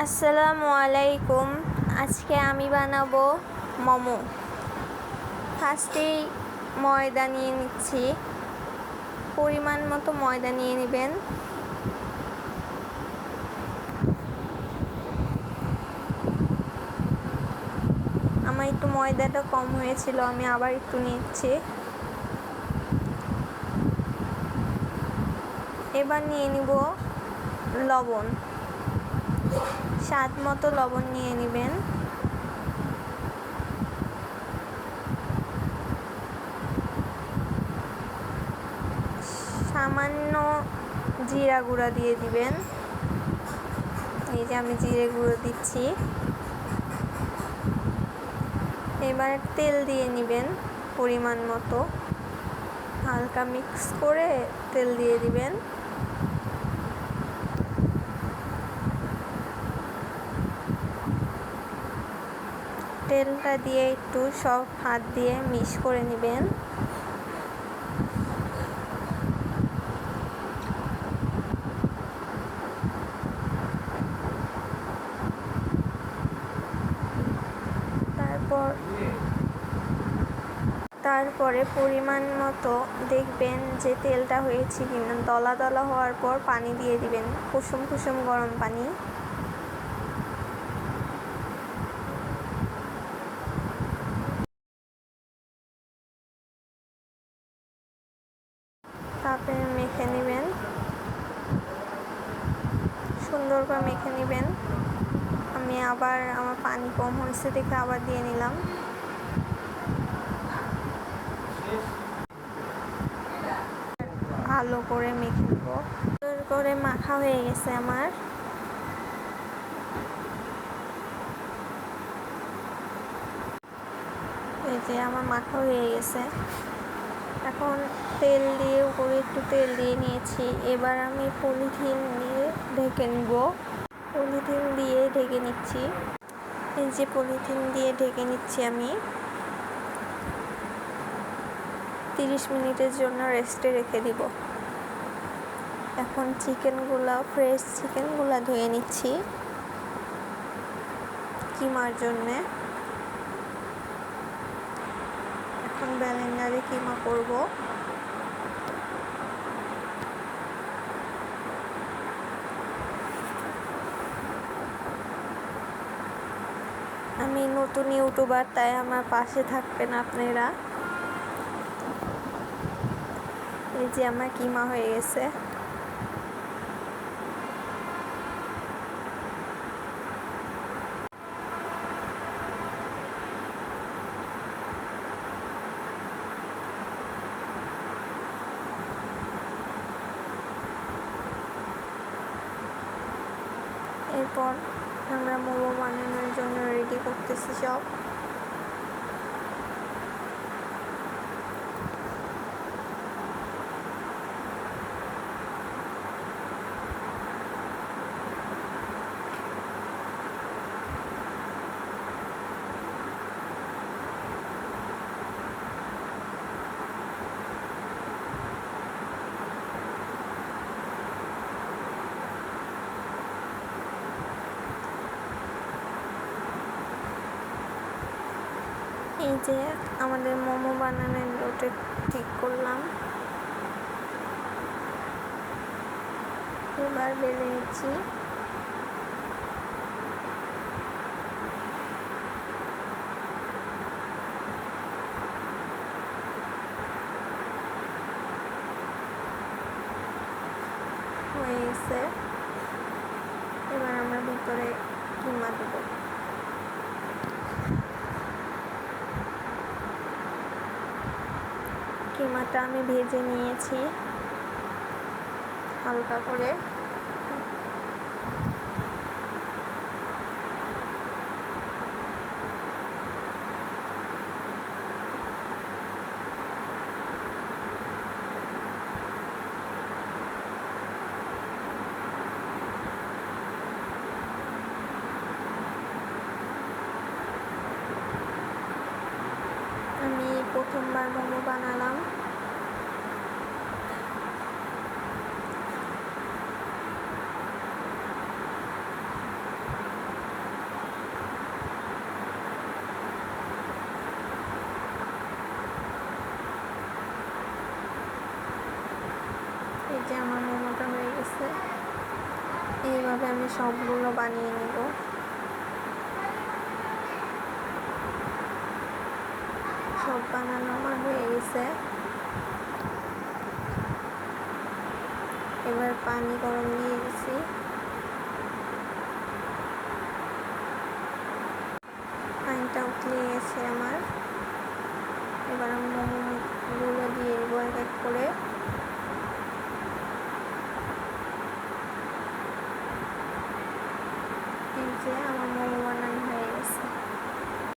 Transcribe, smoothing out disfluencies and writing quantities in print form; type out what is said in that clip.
আসসালামু আলাইকুম। আজকে আমি বানাবো মোমো। ফার্স্টেই ময়দা নিয়ে নিচ্ছি, পরিমাণ মতো ময়দা নিয়ে নেবেন। আমার একটু ময়দাটা কম হয়েছিল, আমি আবার একটু নিচ্ছি। এবার নিয়ে নিব লবণ, স্বাদ মতো লবণ নিয়ে নেবেন। সামান্য জিরা গুঁড়া দিয়ে দিবেন। এই যে আমি জিরে গুঁড়ো দিচ্ছি। এবার তেল দিয়ে নেবেন পরিমাণ মতো, হালকা মিক্স করে তেল দিয়ে দিবেন। তেলটা দিয়ে একটু সব হাত দিয়ে মিক্স করে নেবেন। তারপরে পরিমাণ মতো দেখবেন যে তেলটা হয়েছে কিনা। দলা দলা হওয়ার পর পানি দিয়ে দিবেন, কুসুম কুসুম গরম পানি। তারপরে মেখে নেবেন, সুন্দর করে মেখে নেবেন। আমি আবার আমার পানি কম হয়েছে দেখে আবার দিয়ে নিলাম। ভালো করে মেখে নেব। সুন্দর করে মাখা হয়ে গেছে আমার। এই যে আমার মাখা হয়ে গেছে। এখন তেল দিয়ে উপরে একটু তেল দিয়ে নিয়েছি। এবার আমি পলিথিন দিয়ে ঢেকে নিব। পলিথিন দিয়ে ঢেকে নিচ্ছি। এই যে পলিথিন দিয়ে ঢেকে নিচ্ছি আমি। 30 মিনিটের জন্য রেস্টে রেখে দিব। এখন ফ্রেশ চিকেনগুলা ধুয়ে নিচ্ছি কিমার জন্যে। এখন ব্লেন্ডারে কিমা করব। আমি নতুন ইউটিউবার, তাই আমার পাশে থাকবেন আপনারা। এই যে আমার কিমা হয়ে গেছে। এরপর আমরা মোমো বানানোর জন্য রেডি করতেছি সব। এই যে আমাদের মোমো বানানোর লোটে ঠিক করলাম। এবার বেলে নিচ্ছি। হয়ে গেছে। এবার আমরা ভিতরে কিমা দেব। কিমাটা আমি ভেজে নিয়েছি হালকা করে। আমি প্রথমবার মোমো বানালাম। যে আমার মোমোটা হয়ে গেছে। এইভাবে আমি সবগুলো বানিয়ে নেব। সব বানানো আমার হয়ে গেছে। এবার পানি গরম দিয়ে দিছি। পানিটা উতলে গেছে আমার। এবার আমি মোমোগুলো দিয়ে দেবো এক এক করে। এই যে আমার মোমো